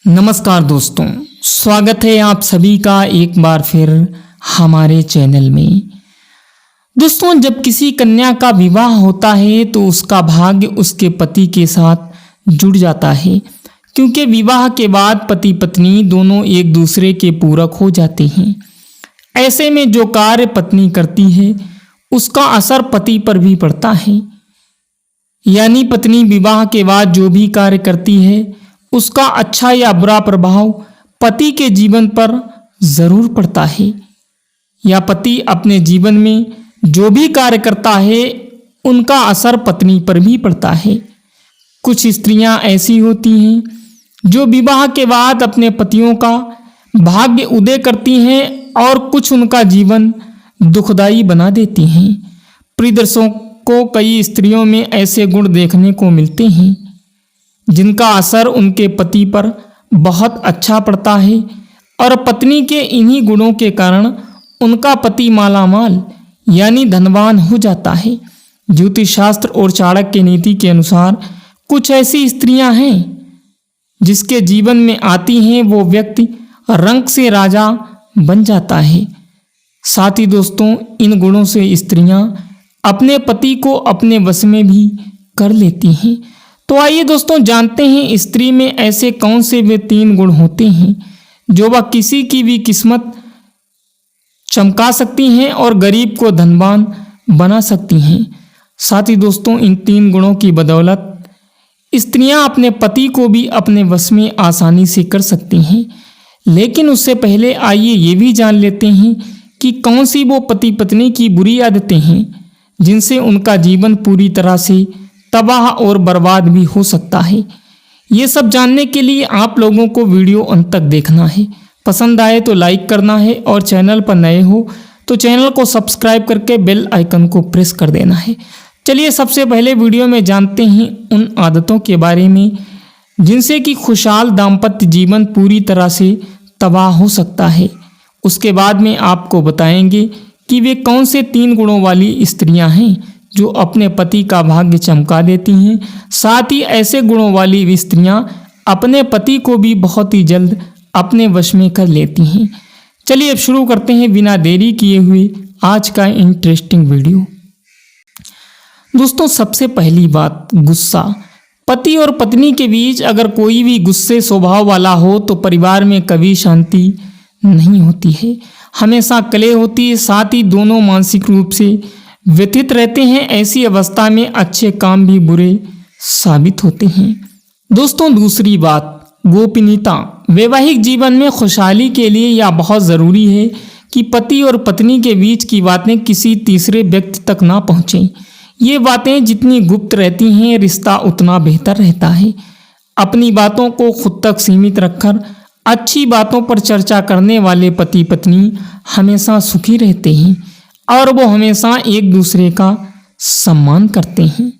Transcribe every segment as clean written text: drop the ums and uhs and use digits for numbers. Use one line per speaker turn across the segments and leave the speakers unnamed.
नमस्कार दोस्तों, स्वागत है आप सभी का एक बार फिर हमारे चैनल में। दोस्तों, जब किसी कन्या का विवाह होता है तो उसका भाग्य उसके पति के साथ जुड़ जाता है, क्योंकि विवाह के बाद पति पत्नी दोनों एक दूसरे के पूरक हो जाते हैं। ऐसे में जो कार्य पत्नी करती है उसका असर पति पर भी पड़ता है, यानी पत्नी विवाह के बाद जो भी कार्य करती है उसका अच्छा या बुरा प्रभाव पति के जीवन पर जरूर पड़ता है, या पति अपने जीवन में जो भी कार्य करता है उनका असर पत्नी पर भी पड़ता है। कुछ स्त्रियां ऐसी होती हैं जो विवाह के बाद अपने पतियों का भाग्य उदय करती हैं और कुछ उनका जीवन दुखदाई बना देती हैं। प्रिय दर्शकों को कई स्त्रियों में ऐसे गुण देखने को मिलते हैं जिनका असर उनके पति पर बहुत अच्छा पड़ता है, और पत्नी के इन्हीं गुणों के कारण उनका पति मालामाल यानी धनवान हो जाता है। ज्योतिष शास्त्र और चाणक्य नीति के अनुसार कुछ ऐसी स्त्रियां हैं जिसके जीवन में आती हैं वो व्यक्ति रंग से राजा बन जाता है। साथ ही दोस्तों, इन गुणों से स्त्रियां अपने पति को अपने वश में भी कर लेती हैं। तो आइए दोस्तों जानते हैं स्त्री में ऐसे कौन से वे 3 गुण होते हैं जो वह किसी की भी किस्मत चमका सकती हैं और गरीब को धनवान बना सकती हैं। साथ ही दोस्तों, इन 3 गुणों की बदौलत स्त्रियां अपने पति को भी अपने वश में आसानी से कर सकती हैं। लेकिन उससे पहले आइए ये भी जान लेते हैं कि कौन सी वो पति पत्नी की बुरी आदतें हैं जिनसे उनका जीवन पूरी तरह से तबाह और बर्बाद भी हो सकता है। ये सब जानने के लिए आप लोगों को वीडियो अंत तक देखना है। पसंद आए तो लाइक करना है और चैनल पर नए हो तो चैनल को सब्सक्राइब करके बेल आइकन को प्रेस कर देना है। चलिए सबसे पहले वीडियो में जानते हैं उन आदतों के बारे में जिनसे कि खुशहाल दाम्पत्य जीवन पूरी तरह से तबाह हो सकता है। उसके बाद में आपको बताएंगे कि वे कौन से 3 गुणों वाली स्त्रियां हैं जो अपने पति का भाग्य चमका देती हैं। साथ ही ऐसे गुणों वाली स्त्रियां अपने पति को भी बहुत ही जल्द अपने वश में कर लेती हैं। चलिए अब शुरू करते हैं बिना देरी किए हुए आज का इंटरेस्टिंग वीडियो। दोस्तों, सबसे पहली बात, गुस्सा। पति और पत्नी के बीच अगर कोई भी गुस्से स्वभाव वाला हो तो परिवार में कभी शांति नहीं होती है, हमेशा कलह होती है। साथ ही दोनों मानसिक रूप से व्यथित रहते हैं। ऐसी अवस्था में अच्छे काम भी बुरे साबित होते हैं। दोस्तों, दूसरी बात, गोपनीयता। वैवाहिक जीवन में खुशहाली के लिए यह बहुत ज़रूरी है कि पति और पत्नी के बीच की बातें किसी तीसरे व्यक्ति तक ना पहुँचें। ये बातें जितनी गुप्त रहती हैं रिश्ता उतना बेहतर रहता है। अपनी बातों को खुद तक सीमित रखकर अच्छी बातों पर चर्चा करने वाले पति पत्नी हमेशा सुखी रहते हैं और वो हमेशा एक दूसरे का सम्मान करते हैं।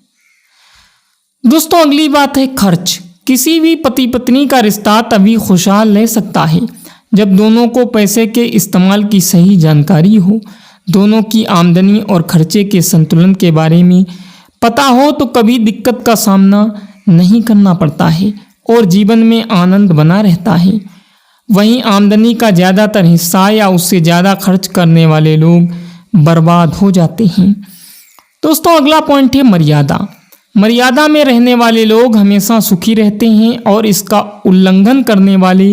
दोस्तों, अगली बात है खर्च। किसी भी पति पत्नी का रिश्ता तभी खुशहाल रह सकता है जब दोनों को पैसे के इस्तेमाल की सही जानकारी हो, दोनों की आमदनी और खर्चे के संतुलन के बारे में पता हो तो कभी दिक्कत का सामना नहीं करना पड़ता है और जीवन में आनंद बना रहता है। वहीं आमदनी का ज़्यादातर हिस्सा या उससे ज़्यादा खर्च करने वाले लोग बर्बाद हो जाते हैं। दोस्तों, अगला पॉइंट है मर्यादा। मर्यादा में रहने वाले लोग हमेशा सुखी रहते हैं और इसका उल्लंघन करने वाले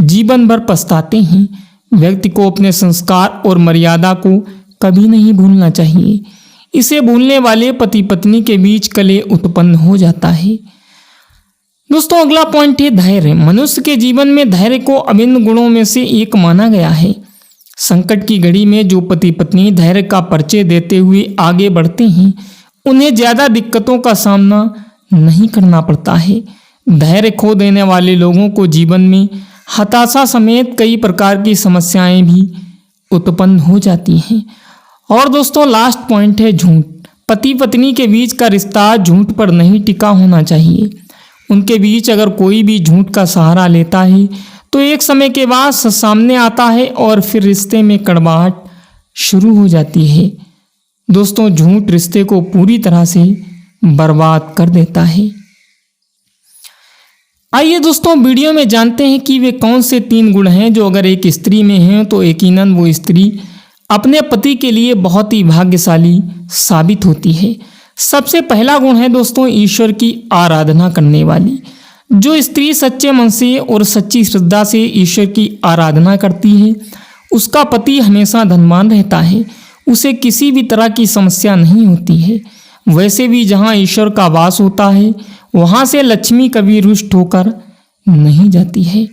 जीवन भर पछताते हैं। व्यक्ति को अपने संस्कार और मर्यादा को कभी नहीं भूलना चाहिए। इसे भूलने वाले पति पत्नी के बीच कलह उत्पन्न हो जाता है। दोस्तों, अगला पॉइंट है धैर्य। मनुष्य के जीवन में धैर्य को अभिन्न गुणों में से एक माना गया है। संकट की घड़ी में जो पति पत्नी धैर्य का परिचय देते हुए आगे बढ़ते हैं उन्हें ज़्यादा दिक्कतों का सामना नहीं करना पड़ता है। धैर्य खो देने वाले लोगों को जीवन में हताशा समेत कई प्रकार की समस्याएं भी उत्पन्न हो जाती हैं। और दोस्तों, लास्ट पॉइंट है झूठ। पति पत्नी के बीच का रिश्ता झूठ पर नहीं टिका होना चाहिए। उनके बीच अगर कोई भी झूठ का सहारा लेता है तो एक समय के बाद सामने आता है और फिर रिश्ते में कड़वाहट शुरू हो जाती है। दोस्तों, झूठ रिश्ते को पूरी तरह से बर्बाद कर देता है। आइए दोस्तों वीडियो में जानते हैं कि वे कौन से 3 गुण हैं जो अगर एक स्त्री में हैं तो यकीनन वो स्त्री अपने पति के लिए बहुत ही भाग्यशाली साबित होती है। सबसे पहला गुण है दोस्तों ईश्वर की आराधना करने वाली। जो स्त्री सच्चे मन से और सच्ची श्रद्धा से ईश्वर की आराधना करती है उसका पति हमेशा धनवान रहता है, उसे किसी भी तरह की समस्या नहीं होती है। वैसे भी जहाँ ईश्वर का वास होता है वहाँ से लक्ष्मी कभी रुष्ट होकर नहीं जाती है।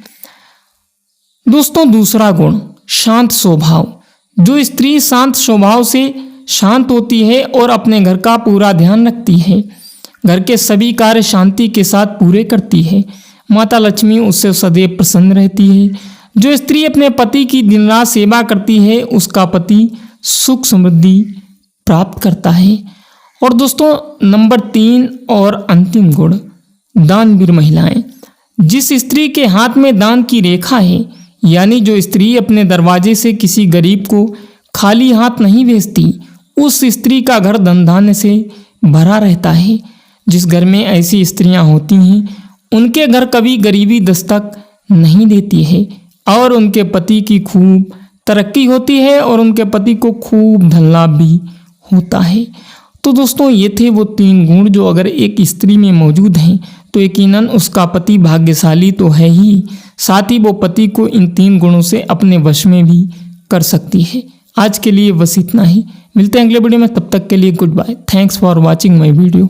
दोस्तों दूसरा गुण शांत स्वभाव। जो स्त्री शांत स्वभाव से शांत होती है और अपने घर का पूरा ध्यान रखती है, घर के सभी कार्य शांति के साथ पूरे करती है, माता लक्ष्मी उससे सदैव प्रसन्न रहती है। जो स्त्री अपने पति की दिन रात सेवा करती है उसका पति सुख समृद्धि प्राप्त करता है। और दोस्तों नंबर 3 और अंतिम गुण दानवीर महिलाएं। जिस स्त्री के हाथ में दान की रेखा है, यानी जो स्त्री अपने दरवाजे से किसी गरीब को खाली हाथ नहीं भेजती, उस स्त्री का घर धन धान्य से भरा रहता है। जिस घर में ऐसी स्त्रियां होती हैं उनके घर कभी गरीबी दस्तक नहीं देती है और उनके पति की खूब तरक्की होती है और उनके पति को खूब धन लाभ भी होता है। तो दोस्तों ये थे वो 3 गुण जो अगर एक स्त्री में मौजूद हैं तो यकीनन उसका पति भाग्यशाली तो है ही, साथ ही वो पति को इन 3 गुणों से अपने वश में भी कर सकती है। आज के लिए बस इतना ही, मिलते हैं अगले वीडियो में, तब तक के लिए good bye. Thanks for watching my video.